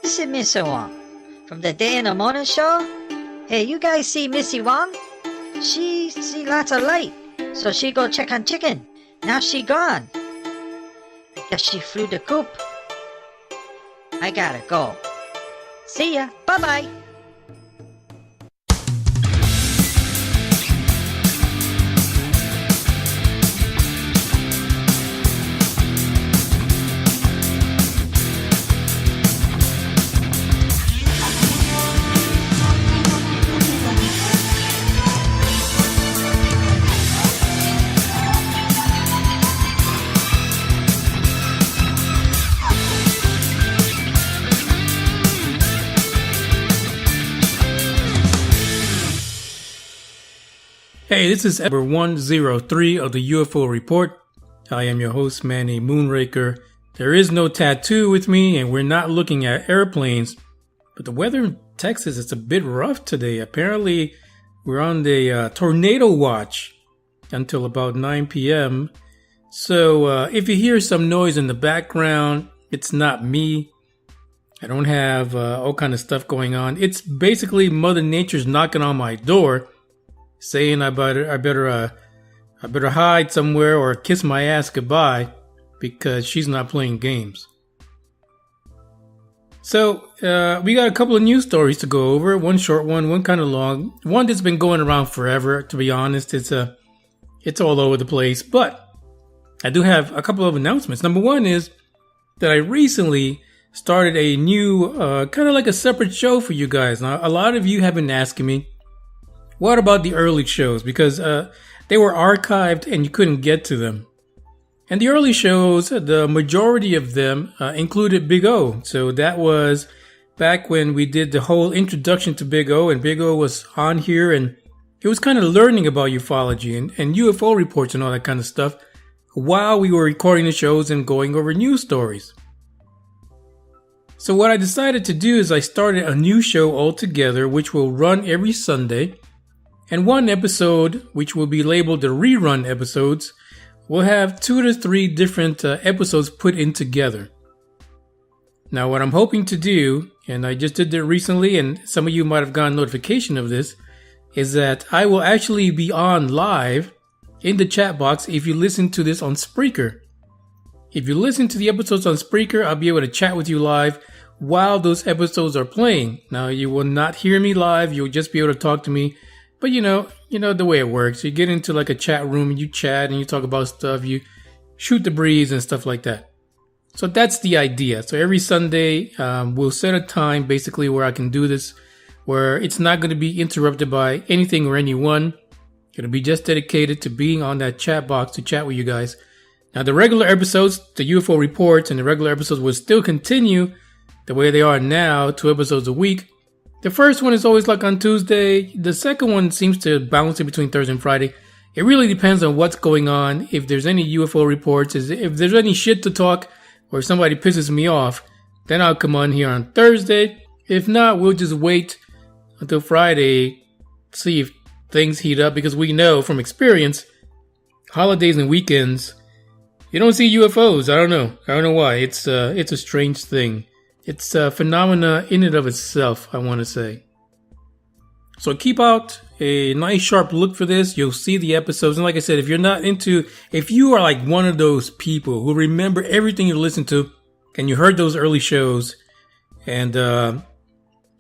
This is Mr. Wong from the Day in the Morning Show. Hey, you guys see Missy Wong? She see lots of light, so she go check on chicken. Now she gone. I guess she flew the coop. I gotta go. See ya. Bye-bye. Hey, this is episode 103 of the UFO Report. I am your host, Manny Moonraker. There is no tattoo with me, and we're not looking at airplanes. But the weather in Texas is a bit rough today. Apparently, we're on the tornado watch until about 9 p.m. So if you hear some noise in the background, it's not me. I don't have all kind of stuff going on. It's basically Mother Nature's knocking on my door, saying I better hide somewhere or kiss my ass goodbye because she's not playing games. So we got a couple of news stories to go over. One short one kind of long. One that's been going around forever. To be honest, it's all over the place. But I do have a couple of announcements. Number one is that I recently started a new kind of like a separate show for you guys. Now, a lot of you have been asking me, what about the early shows? Because they were archived and you couldn't get to them. And the early shows, the majority of them included Big O. So that was back when we did the whole introduction to Big O, and Big O was on here and he was kind of learning about ufology and UFO reports and all that kind of stuff while we were recording the shows and going over news stories. So what I decided to do is I started a new show altogether, which will run every Sunday. And one episode, which will be labeled the rerun episodes, will have 2 to 3 different episodes put in together. Now, what I'm hoping to do, and I just did that recently, and some of you might have gotten notification of this, is that I will actually be on live in the chat box if you listen to this on Spreaker. If you listen to the episodes on Spreaker, I'll be able to chat with you live while those episodes are playing. Now, you will not hear me live. You'll just be able to talk to me. But you know the way it works. You get into like a chat room and you chat and you talk about stuff. You shoot the breeze and stuff like that. So that's the idea. So every Sunday, we'll set a time basically where I can do this, where it's not going to be interrupted by anything or anyone. It'll be just dedicated to being on that chat box to chat with you guys. Now, the regular episodes, the UFO reports and the regular episodes will still continue the way they are now, 2 episodes a week. The first one is always like on Tuesday. The second one seems to bounce in between Thursday and Friday. It really depends on what's going on. If there's any UFO reports, if there's any shit to talk, or if somebody pisses me off, then I'll come on here on Thursday. If not, we'll just wait until Friday, see if things heat up, because we know from experience, holidays and weekends, you don't see UFOs. I don't know why. It's a strange thing. It's a phenomena in and of itself, I want to say. So keep out a nice sharp look for this. You'll see the episodes. And like I said, if you are like one of those people who remember everything you listened to and you heard those early shows, and out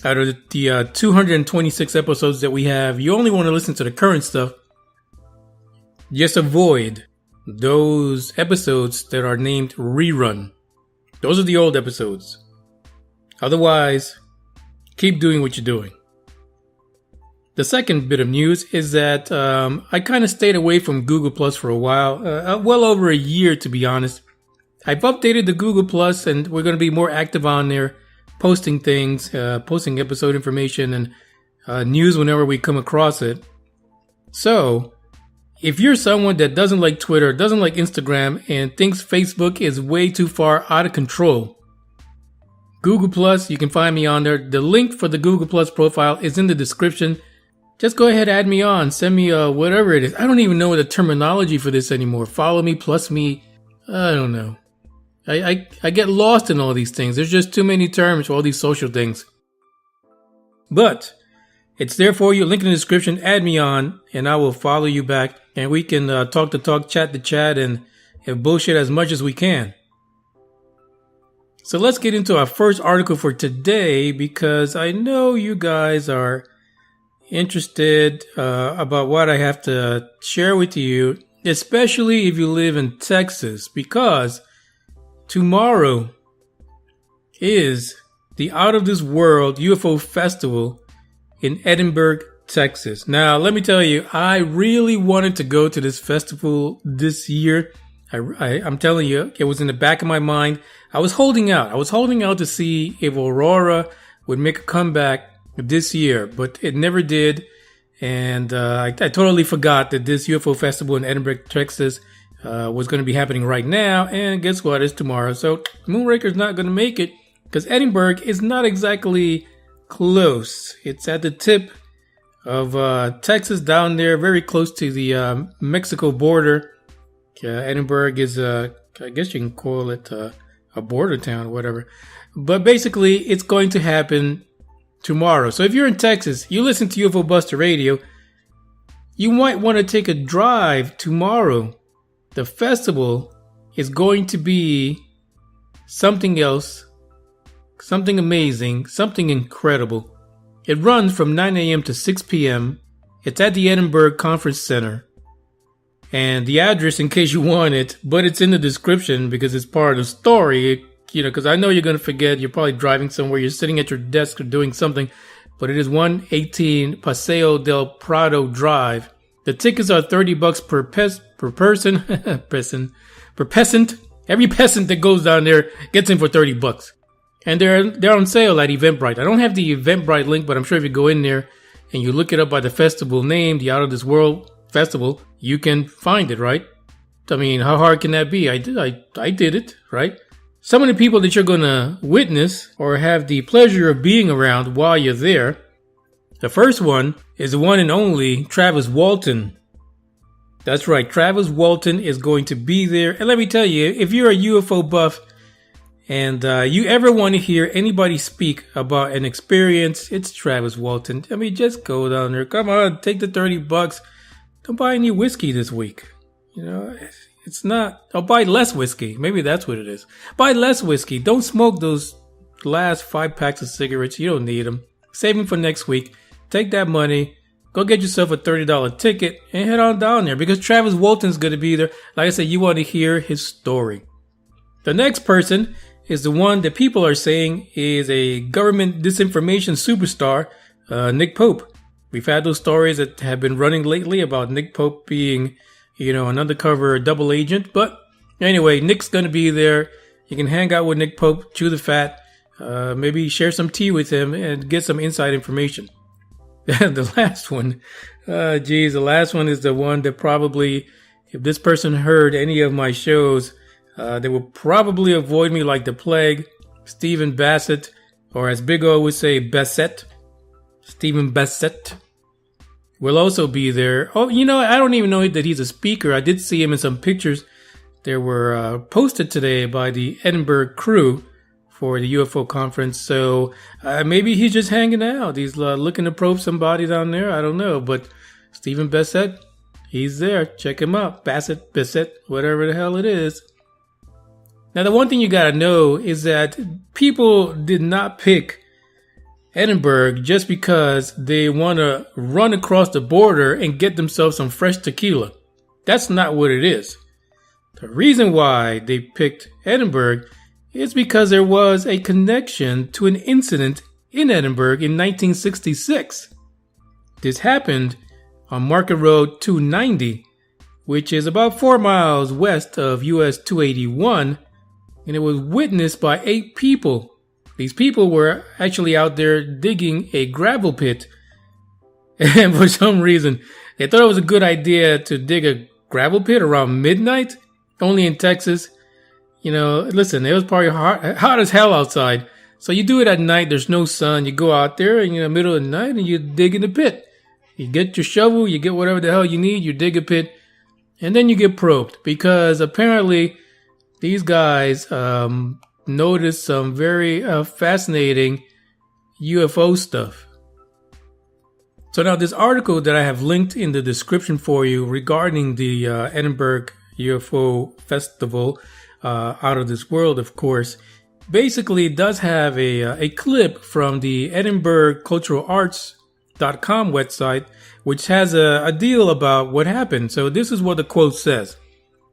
of the 226 episodes that we have, you only want to listen to the current stuff, just avoid those episodes that are named rerun. Those are the old episodes. Otherwise, keep doing what you're doing. The second bit of news is that I kind of stayed away from Google Plus for a while, well over a year to be honest. I've updated the Google Plus and we're going to be more active on there, posting things, posting episode information and news whenever we come across it. So, if you're someone that doesn't like Twitter, doesn't like Instagram, and thinks Facebook is way too far out of control, Google Plus, you can find me on there. The link for the Google Plus profile is in the description. Just go ahead, add me on, send me whatever it is. I don't even know the terminology for this anymore. Follow me, plus me, I don't know. I get lost in all these things. There's just too many terms for all these social things. But it's there for you. Link in the description. Add me on, and I will follow you back. And we can talk the talk, chat the chat, and bullshit as much as we can. So let's get into our first article for today, because I know you guys are interested about what I have to share with you, especially if you live in Texas, because tomorrow is the Out of This World UFO Festival in Edinburg, Texas. Now, let me tell you, I really wanted to go to this festival this year. I'm telling you, it was in the back of my mind. I was holding out. To see if Aurora would make a comeback this year, but it never did. And I totally forgot that this UFO festival in Edinburg, Texas was going to be happening right now. And guess what? It's tomorrow. So Moonraker's not going to make it because Edinburg is not exactly close. It's at the tip of Texas down there, very close to the Mexico border. Edinburg is, I guess you can call it a border town or whatever. But basically, it's going to happen tomorrow. So if you're in Texas, you listen to UFO Buster Radio, you might want to take a drive tomorrow. The festival is going to be something else, something amazing, something incredible. It runs from 9 a.m. to 6 p.m. It's at the Edinburg Conference Center. And the address, in case you want it, but it's in the description because it's part of the story, because I know you're going to forget. You're probably driving somewhere. You're sitting at your desk or doing something. But it is 118 Paseo Del Prado Drive. The tickets are $30 per person. Per peasant. Every peasant that goes down there gets in for $30. And they're on sale at Eventbrite. I don't have the Eventbrite link, but I'm sure if you go in there and you look it up by the festival name, the Out of This World Festival, you can find it, right? I mean, how hard can that be? I did it, right? Some of the people that you're going to witness or have the pleasure of being around while you're there. The first one is the one and only Travis Walton. That's right, Travis Walton is going to be there. And let me tell you, if you're a UFO buff and you ever want to hear anybody speak about an experience, it's Travis Walton. I mean, just go down there. Come on, take the $30. Don't buy any whiskey this week. It's not. I'll buy less whiskey. Maybe that's what it is. Buy less whiskey. Don't smoke those last 5 packs of cigarettes. You don't need them. Save them for next week. Take that money. Go get yourself a $30 ticket and head on down there because Travis Walton's going to be there. Like I said, you want to hear his story. The next person is the one that people are saying is a government disinformation superstar, Nick Pope. We've had those stories that have been running lately about Nick Pope being, an undercover double agent. But anyway, Nick's going to be there. You can hang out with Nick Pope, chew the fat, maybe share some tea with him and get some inside information. The last one, the last one is the one that probably, if this person heard any of my shows, they will probably avoid me like the plague. Stephen Bassett, or as Big O would say, Bassett. Stephen Bassett will also be there. Oh, I don't even know that he's a speaker. I did see him in some pictures that were posted today by the Edinburg crew for the UFO conference. So maybe he's just hanging out. He's looking to probe somebody down there. I don't know. But Stephen Bassett, he's there. Check him out. Bassett, whatever the hell it is. Now, the one thing you got to know is that people did not pick Edinburg just because they want to run across the border and get themselves some fresh tequila. That's not what it is. The reason why they picked Edinburg is because there was a connection to an incident in Edinburg in 1966. This happened on Market Road 290, which is about 4 miles west of US 281, and it was witnessed by 8 people. These people were actually out there digging a gravel pit. And for some reason, they thought it was a good idea to dig a gravel pit around midnight, only in Texas. Listen, it was probably hot as hell outside. So you do it at night, there's no sun. You go out there in the middle of the night and you dig in the pit. You get your shovel, you get whatever the hell you need, you dig a pit, and then you get probed. Because apparently these guys noticed some very fascinating UFO stuff. So now this article that I have linked in the description for you regarding the Edinburg UFO Festival, out of this world, of course, basically does have a clip from the Edinburg Cultural Arts.com website, which has a deal about what happened. So this is what the quote says.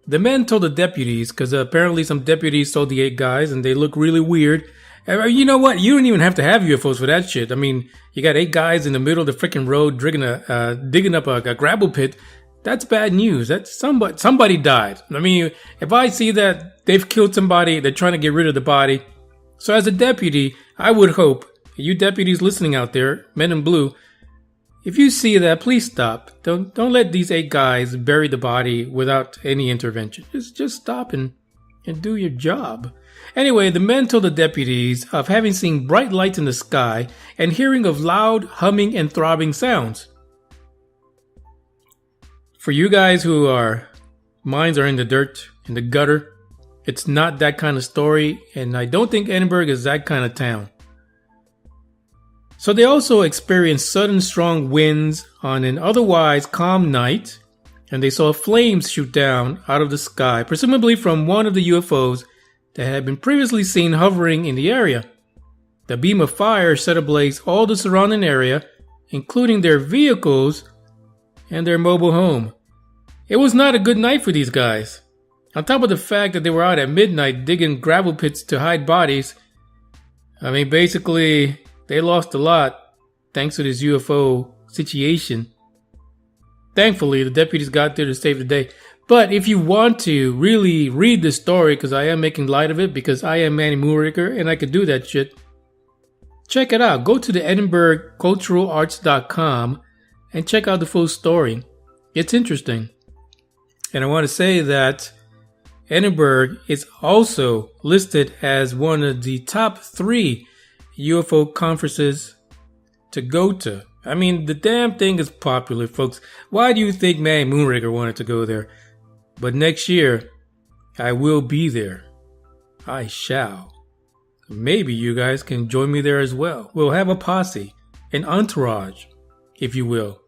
The men told the deputies, because apparently some deputies saw the 8 guys and they look really weird. You know what? You don't even have to have UFOs for that shit. I mean, you got 8 guys in the middle of the freaking road digging up a gravel pit. That's bad news. That's somebody died. I mean, if I see that they've killed somebody, they're trying to get rid of the body. So as a deputy, I would hope, you deputies listening out there, men in blue, if you see that, please stop. Don't let these 8 guys bury the body without any intervention. Just stop and do your job. Anyway, the men told the deputies of having seen bright lights in the sky and hearing of loud humming and throbbing sounds. For you guys who minds are in the dirt, in the gutter, it's not that kind of story, and I don't think Edinburgh is that kind of town. So they also experienced sudden strong winds on an otherwise calm night, and they saw flames shoot down out of the sky, presumably from one of the UFOs that had been previously seen hovering in the area. The beam of fire set ablaze all the surrounding area, including their vehicles and their mobile home. It was not a good night for these guys. On top of the fact that they were out at midnight digging gravel pits to hide bodies, I mean, basically, they lost a lot thanks to this UFO situation. Thankfully, the deputies got there to save the day. But if you want to really read the story, because I am making light of it, because I am Manny Moonraker and I could do that shit, check it out. Go to the Edinburg Cultural Arts.com and check out the full story. It's interesting. And I want to say that Edinburgh is also listed as one of the top 3 UFO conferences to go to. I mean, the damn thing is popular, folks. Why do you think Manny Moonraker wanted to go there? But next year, I will be there. I shall. Maybe you guys can join me there as well. We'll have a posse, an entourage, if you will,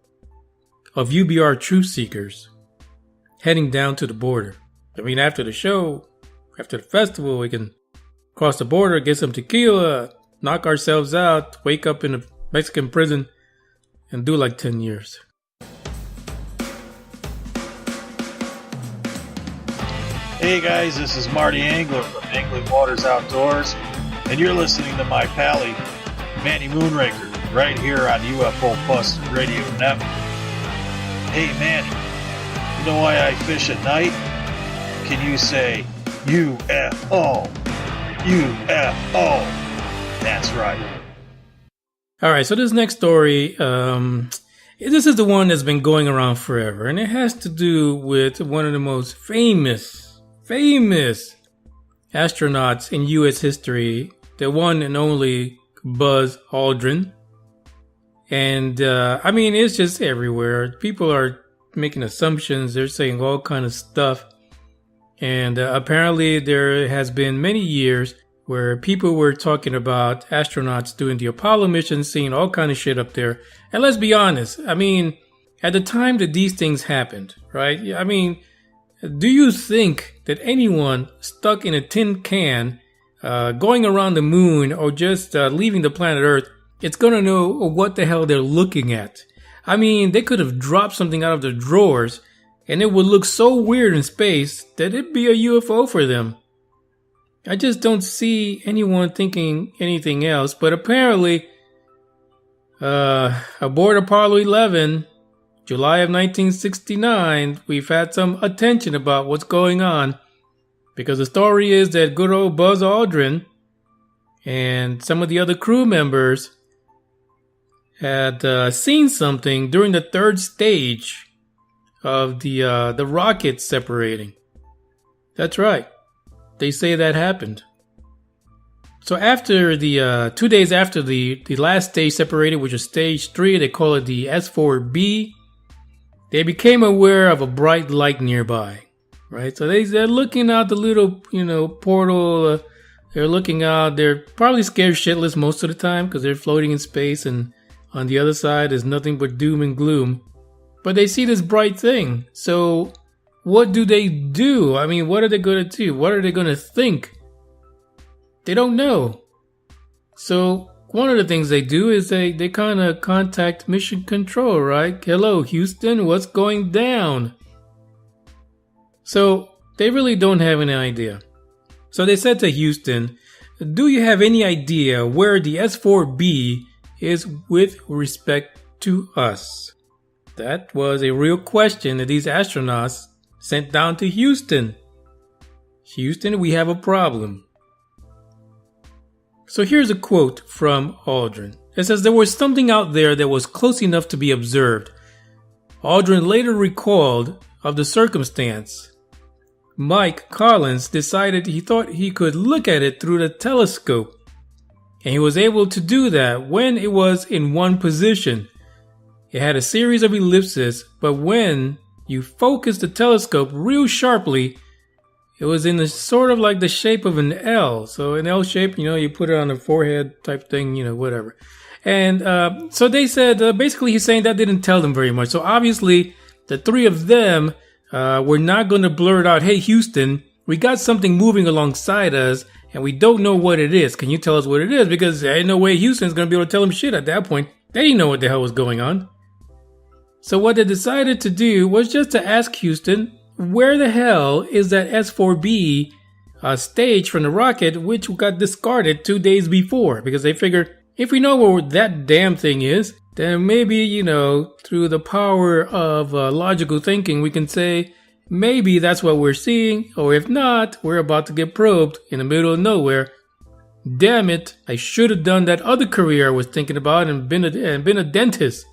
of UBR truth seekers heading down to the border. I mean, after the show, after the festival, we can cross the border, get some tequila, knock ourselves out, wake up in a Mexican prison, and do like 10 years. Hey guys, this is Marty Angler from Angling Waters Outdoors, and you're listening to my pally, Manny Moonraker, right here on UFO Buster Radio Network. Hey Manny, you know why I fish at night? Can you say UFO? UFO. That's right. Alright, so this next story, this is the one that's been going around forever, and it has to do with one of the most famous astronauts in U.S. history, the one and only Buzz Aldrin. And, I mean, it's just everywhere. People are making assumptions. They're saying all kind of stuff. And apparently there has been many years where people were talking about astronauts doing the Apollo mission, seeing all kind of shit up there. And let's be honest. I mean, at the time that these things happened, right? I mean, do you think that anyone stuck in a tin can, going around the moon or just leaving the planet Earth, it's going to know what the hell they're looking at? I mean, they could have dropped something out of their drawers and it would look so weird in space that it'd be a UFO for them. I just don't see anyone thinking anything else. But apparently, aboard Apollo 11, July of 1969, we've had some attention about what's going on. Because the story is that good old Buzz Aldrin and some of the other crew members had seen something during the 3rd stage of the rocket separating. That's right. They say that happened. So after the 2 days after the last stage separated, which is stage 3, they call it the S4B, they became aware of a bright light nearby. right? So they're looking out the little, portal. They're looking out. They're probably scared shitless most of the time because they're floating in space, and on the other side is nothing but doom and gloom. But they see this bright thing. So what do they do? I mean, what are they going to do? What are they going to think? They don't know. So one of the things they do is they kind of contact mission control, right? Hello, Houston, what's going down? So they really don't have any idea. So they said to Houston, do you have any idea where the S4B is with respect to us? That was a real question that these astronauts sent down to Houston. Houston, we have a problem. So here's a quote from Aldrin. It says, there was something out there that was close enough to be observed. Aldrin later recalled of the circumstance. Mike Collins decided he thought he could look at it through the telescope. And he was able to do that when it was in one position. It had a series of ellipses, but when you focused the telescope real sharply, it was in the sort of like the shape of an L. So an L shape, you put it on the forehead type thing, whatever. And so they said, basically he's saying that didn't tell them very much. So obviously the three of them were not going to blurt out, hey, Houston, we got something moving alongside us and we don't know what it is. Can you tell us what it is? Because there ain't no way Houston's going to be able to tell them shit at that point. They didn't know what the hell was going on. So what they decided to do was just to ask Houston, where the hell is that S4B stage from the rocket which got discarded 2 days before? Because they figured if we know where that damn thing is, then maybe, through the power of logical thinking, we can say maybe that's what we're seeing, or if not, we're about to get probed in the middle of nowhere. Damn it, I should have done that other career I was thinking about and been a dentist.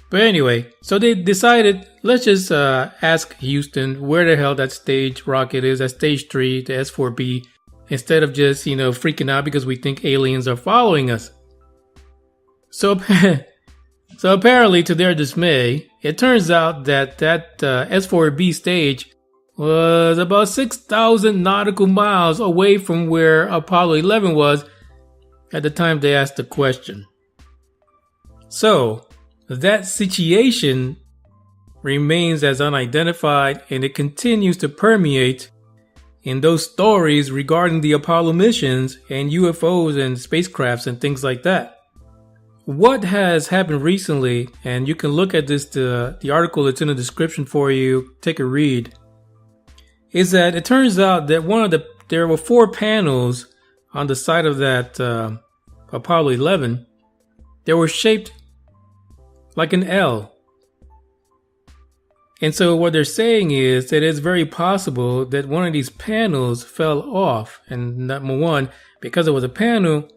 But anyway, so they decided, let's just ask Houston where the hell that stage rocket is, that stage 3, the S4B, instead of just, freaking out because we think aliens are following us. So apparently, to their dismay, it turns out that S4B stage was about 6,000 nautical miles away from where Apollo 11 was at the time they asked the question. So that situation remains as unidentified, and it continues to permeate in those stories regarding the Apollo missions and UFOs and spacecrafts and things like that. What has happened recently, and you can look at this, the article that's in the description for you, take a read, is that it turns out that there were 4 panels on the side of that Apollo 11 that were shaped like an L. And so what they're saying is that it's very possible that one of these panels fell off. And number one, because it was a panel,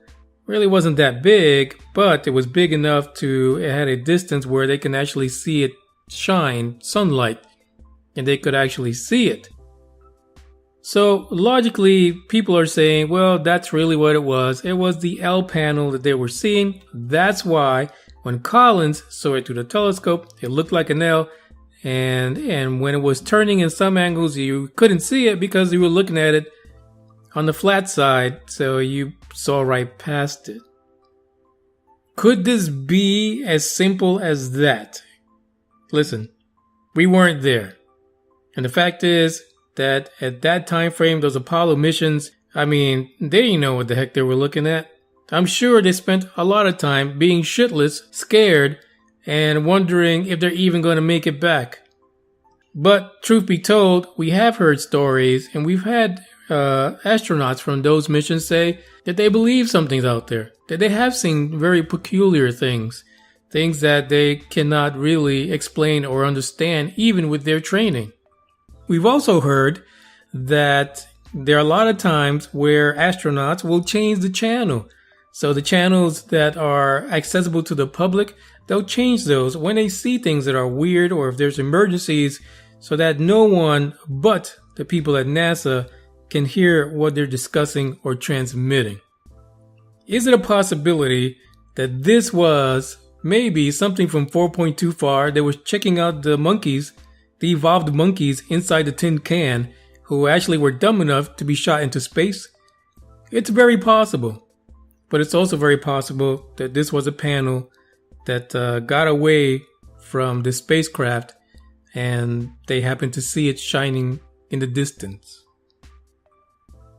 really wasn't that big, but it was big enough it had a distance where they can actually see it shine sunlight, and they could actually see it. So logically, people are saying, well, that's really what it was. It was the L panel that they were seeing. That's why when Collins saw it through the telescope, it looked like an L. And when it was turning in some angles, you couldn't see it because you were looking at it on the flat side, so you saw right past it. Could this be as simple as that? Listen, we weren't there. And the fact is that at that time frame, those Apollo missions, they didn't know what the heck they were looking at. I'm sure they spent a lot of time being shitless, scared, and wondering if they're even going to make it back. But truth be told, we have heard stories, and we've had astronauts from those missions say that they believe something's out there, that they have seen very peculiar things that they cannot really explain or understand even with their training. We've also heard that there are a lot of times where astronauts will change the channel. So the channels that are accessible to the public, they'll change those when they see things that are weird or if there's emergencies, so that no one but the people at NASA can hear what they're discussing or transmitting. Is it a possibility that this was maybe something from 4.2 far that was checking out the monkeys the evolved monkeys inside the tin can who actually were dumb enough to be shot into space? It's very possible. But it's also very possible that this was a panel that got away from the spacecraft and they happened to see it shining in the distance.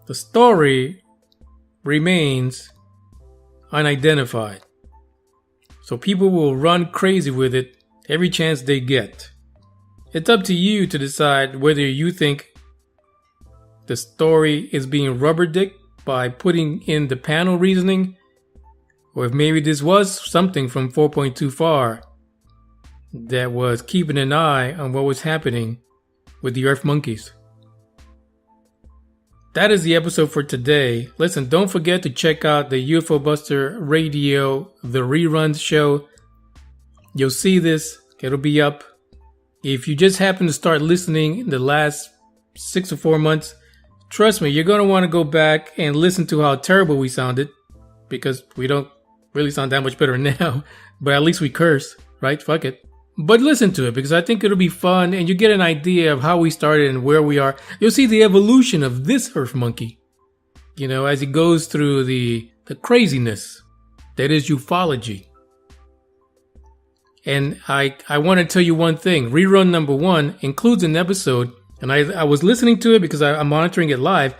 The story remains unidentified. So people will run crazy with it every chance they get. It's up to you to decide whether you think the story is being rubber-dicked by putting in the panel reasoning, or if maybe this was something from 4.24 that was keeping an eye on what was happening with the Earth monkeys. That is the episode for today. Listen, don't forget to check out the UFO Buster Radio, the Reruns show. You'll see this. It'll be up. If you just happen to start listening in the last 6 or 4 months, trust me, you're going to want to go back and listen to how terrible we sounded, because we don't really sound that much better now, but at least we curse, right? Fuck it. But listen to it, because I think it'll be fun and you get an idea of how we started and where we are. You'll see the evolution of this Earth monkey, as it goes through the craziness that is ufology. And I want to tell you one thing. Rerun number 1 includes an episode, and I was listening to it because I'm monitoring it live,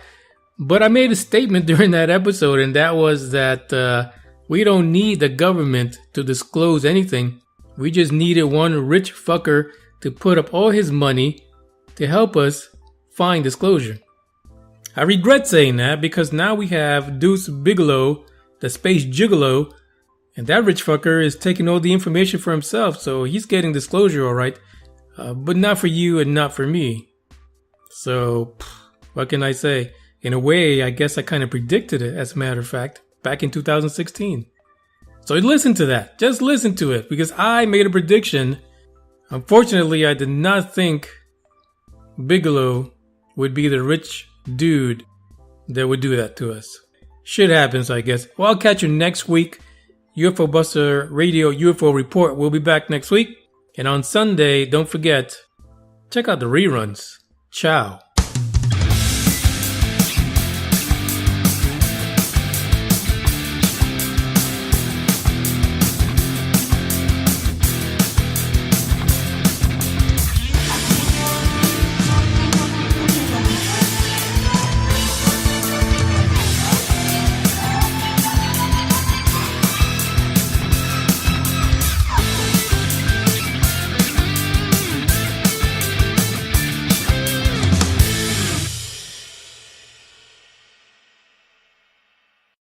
but I made a statement during that episode, and that was that we don't need the government to disclose anything. We just needed one rich fucker to put up all his money to help us find disclosure. I regret saying that because now we have Deuce Bigalow, the space gigolo, and that rich fucker is taking all the information for himself, so he's getting disclosure all right, but not for you and not for me. So, what can I say? In a way, I guess I kind of predicted it, as a matter of fact, back in 2016. So listen to that. Just listen to it, because I made a prediction. Unfortunately, I did not think Bigelow would be the rich dude that would do that to us. Shit happens, I guess. Well, I'll catch you next week. UFO Buster Radio UFO Report will be back next week. And on Sunday, don't forget, check out the reruns. Ciao.